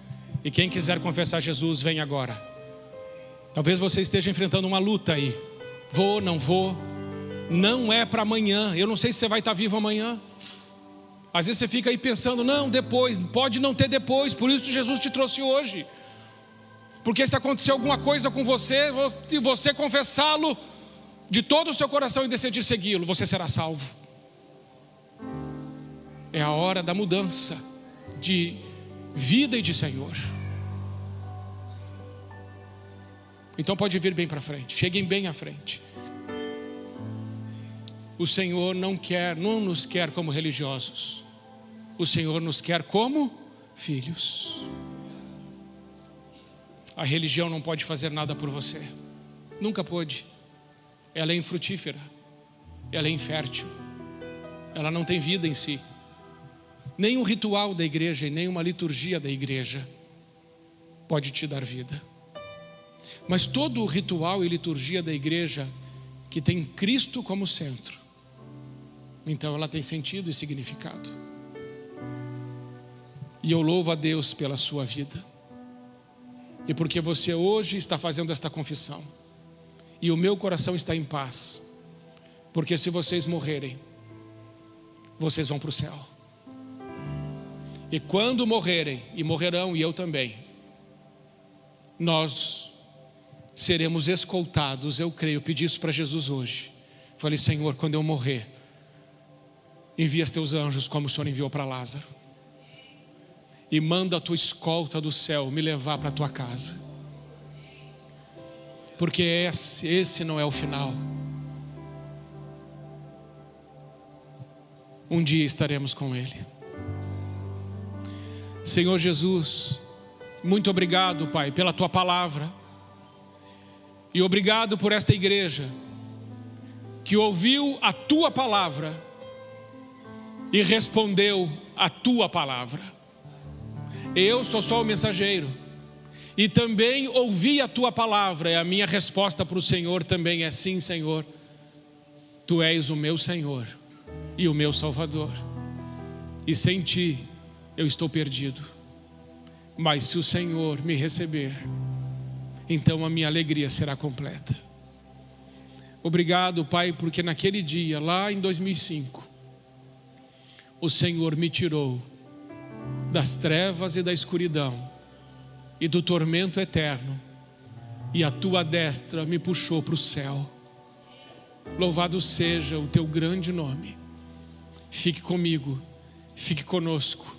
E quem quiser confessar Jesus, vem agora. Talvez você esteja enfrentando uma luta aí. Vou, não vou. Não é para amanhã. Eu não sei se você vai estar vivo amanhã. Às vezes você fica aí pensando: não, depois. Pode não ter depois. Por isso Jesus te trouxe hoje. Porque se acontecer alguma coisa com você, e você confessá-lo de todo o seu coração e decidir segui-lo, você será salvo. É a hora da mudança de vida e de Senhor. Então pode vir bem para frente. Cheguem bem à frente. O Senhor não nos quer como religiosos. O Senhor nos quer como filhos. A religião não pode fazer nada por você. Nunca pôde. Ela é infrutífera. Ela é infértil. Ela não tem vida em si. Nem um ritual da igreja e nem uma liturgia da igreja pode te dar vida. Mas todo o ritual e liturgia da igreja que tem Cristo como centro, então ela tem sentido e significado. E eu louvo a Deus pela sua vida. E porque você hoje está fazendo esta confissão. E o meu coração está em paz. Porque se vocês morrerem, vocês vão para o céu. E quando morrerem, e morrerão, e eu também, nós seremos escoltados. Eu creio, eu pedi isso para Jesus hoje. Falei: Senhor, quando eu morrer, envia os teus anjos como o Senhor enviou para Lázaro. E manda a tua escolta do céu me levar para a tua casa. Porque esse não é o final. Um dia estaremos com Ele. Senhor Jesus, muito obrigado, Pai, pela tua palavra. E obrigado por esta igreja que ouviu a tua palavra e respondeu a tua palavra. Eu sou só o mensageiro e também ouvi a tua palavra, e a minha resposta para o Senhor também é: sim, Senhor, tu és o meu Senhor e o meu Salvador, e sem ti eu estou perdido. Mas se o Senhor me receber, então a minha alegria será completa. Obrigado, Pai, porque naquele dia, lá em 2005, o Senhor me tirou das trevas e da escuridão e do tormento eterno, e a tua destra me puxou para o céu. Louvado seja o teu grande nome. Fique comigo, fique conosco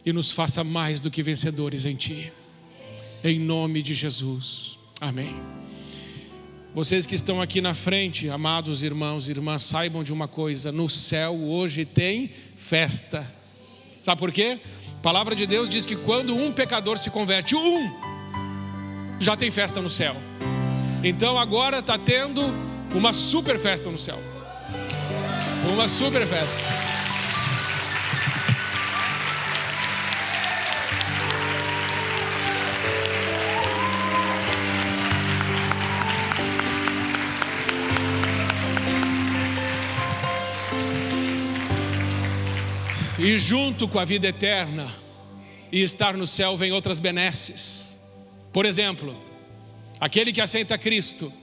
e nos faça mais do que vencedores em ti, em nome de Jesus, amém. Vocês que estão aqui na frente, amados irmãos e irmãs, saibam de uma coisa: no céu hoje tem festa. Sabe por quê? A palavra de Deus diz que quando um pecador se converte, já tem festa no céu. Então agora está tendo uma super festa no céu. Uma super festa. E junto com a vida eterna e estar no céu vem outras benesses. Por exemplo, aquele que aceita Cristo,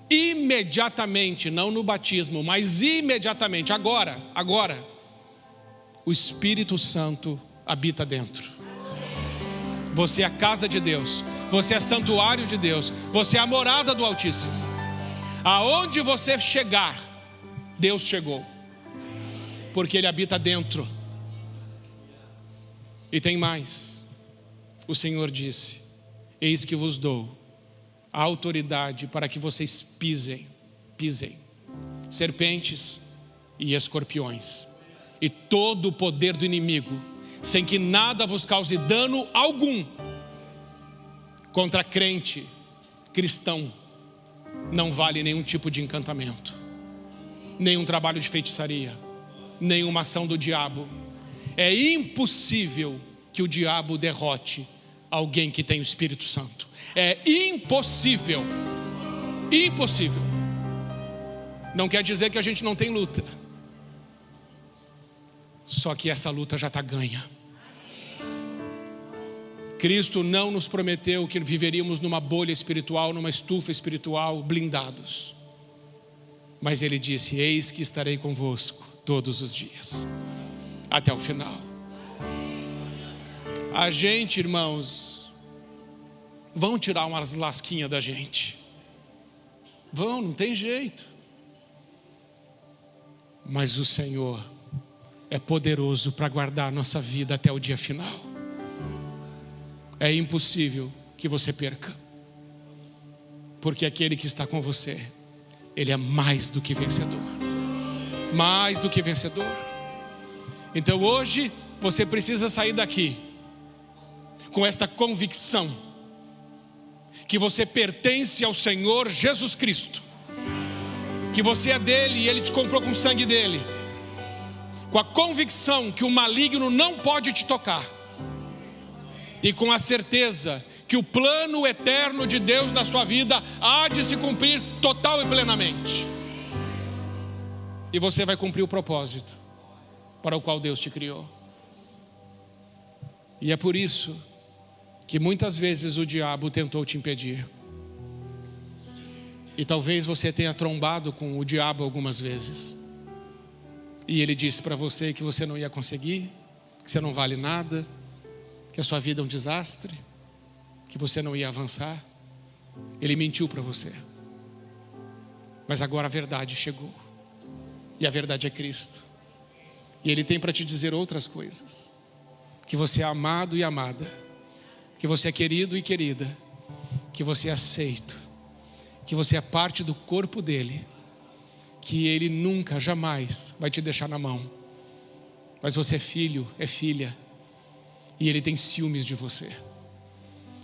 imediatamente, não no batismo, mas imediatamente, agora, o Espírito Santo habita dentro. Você é a casa de Deus, você é santuário de Deus, você é a morada do Altíssimo. Aonde você chegar, Deus chegou, porque Ele habita dentro. E tem mais, o Senhor disse: eis que vos dou a autoridade para que vocês pisem serpentes e escorpiões, e todo o poder do inimigo, sem que nada vos cause dano algum. Contra crente, cristão, não vale nenhum tipo de encantamento, nenhum trabalho de feitiçaria, nenhuma ação do diabo. É impossível que o diabo derrote alguém que tem o Espírito Santo. É impossível. Impossível. Não quer dizer que a gente não tem luta, só que essa luta já está ganha. Cristo não nos prometeu que viveríamos numa bolha espiritual, numa estufa espiritual, blindados. Mas Ele disse: eis que estarei convosco todos os dias, até o final. A gente, irmãos, vão tirar umas lasquinhas da gente. Não tem jeito. Mas o Senhor é poderoso para guardar a nossa vida até o dia final. É impossível que você perca, porque aquele que está com você, Ele é mais do que vencedor. Mais do que vencedor. Então hoje você precisa sair daqui com esta convicção que você pertence ao Senhor Jesus Cristo, que você é dele e Ele te comprou com o sangue dele, com a convicção que o maligno não pode te tocar, e com a certeza que o plano eterno de Deus na sua vida há de se cumprir total e plenamente, e você vai cumprir o propósito para o qual Deus te criou. E é por isso que muitas vezes o diabo tentou te impedir. E talvez você tenha trombado com o diabo algumas vezes, e ele disse para você que você não ia conseguir, que você não vale nada, que a sua vida é um desastre, que você não ia avançar. Ele mentiu para você. Mas agora a verdade chegou, e a verdade é Cristo. E Ele tem para te dizer outras coisas: que você é amado e amada, que você é querido e querida, que você é aceito, que você é parte do corpo dEle, que Ele nunca, jamais vai te deixar na mão. Mas você é filho, é filha, e Ele tem ciúmes de você.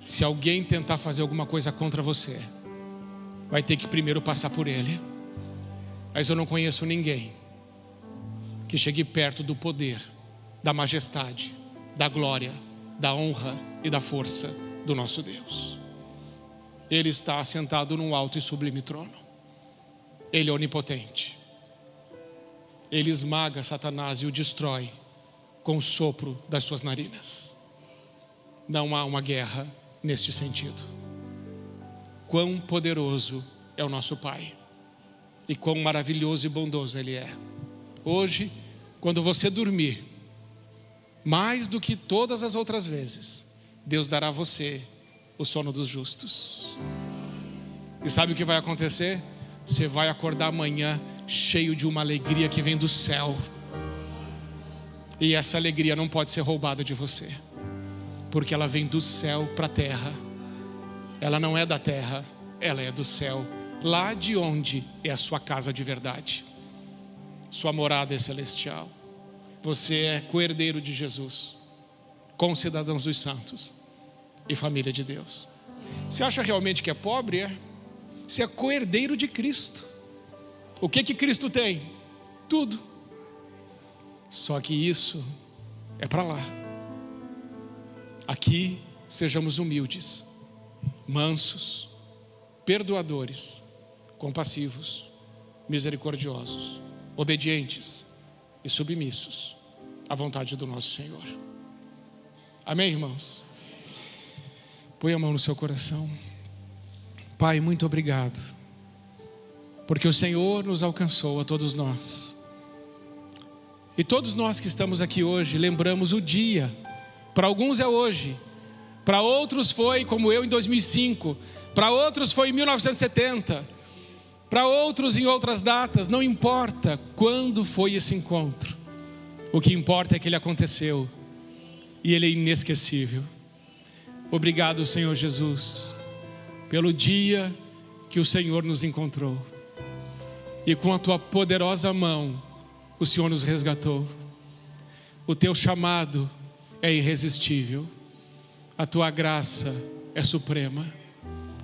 Se alguém tentar fazer alguma coisa contra você, vai ter que primeiro passar por Ele. Mas eu não conheço ninguém que chegue perto do poder, da majestade, da glória, da honra e da força do nosso Deus. Ele está assentado num alto e sublime trono. Ele é onipotente. Ele esmaga Satanás e o destrói com o sopro das suas narinas. Não há uma guerra neste sentido. quão poderoso é o nosso Pai e quão maravilhoso e bondoso Ele é. Hoje, quando você dormir, mais do que todas as outras vezes, Deus dará a você o sono dos justos. E sabe o que vai acontecer? Você vai acordar amanhã cheio de uma alegria que vem do céu. E essa alegria não pode ser roubada de você, porque ela vem do céu para a terra. Ela não é da terra, ela é do céu, lá de onde é a sua casa de verdade. Sua morada é celestial. Você é co-herdeiro de Jesus, concidadãos dos santos e família de Deus. Você acha realmente que é pobre? É. Você é co-herdeiro de Cristo. O que Cristo tem? Tudo. Só que isso é para lá. Aqui sejamos humildes, mansos, perdoadores, compassivos, misericordiosos, obedientes e submissos à vontade do nosso Senhor. Amém, irmãos? Põe a mão no seu coração. Pai, muito obrigado, porque o Senhor nos alcançou a todos nós. E todos nós que estamos aqui hoje lembramos o dia. Para alguns é hoje, para outros foi como eu em 2005, para outros foi em 1970, para outros em outras datas. Não importa quando foi esse encontro, o que importa é que ele aconteceu e ele é inesquecível. Obrigado, Senhor Jesus, pelo dia que o Senhor nos encontrou e com a tua poderosa mão o Senhor nos resgatou. O teu chamado é irresistível, a tua graça é suprema,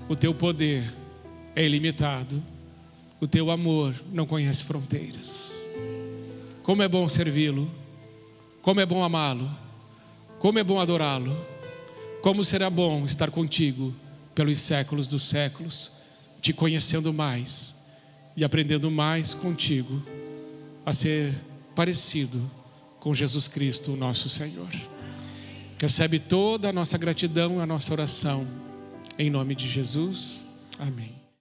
o teu poder é ilimitado, o teu amor não conhece fronteiras. Como é bom servi-lo, como é bom amá-lo, como é bom adorá-lo, como será bom estar contigo pelos séculos dos séculos, te conhecendo mais e aprendendo mais contigo a ser parecido com Jesus Cristo, o nosso Senhor. Recebe toda a nossa gratidão, a nossa oração, em nome de Jesus, amém.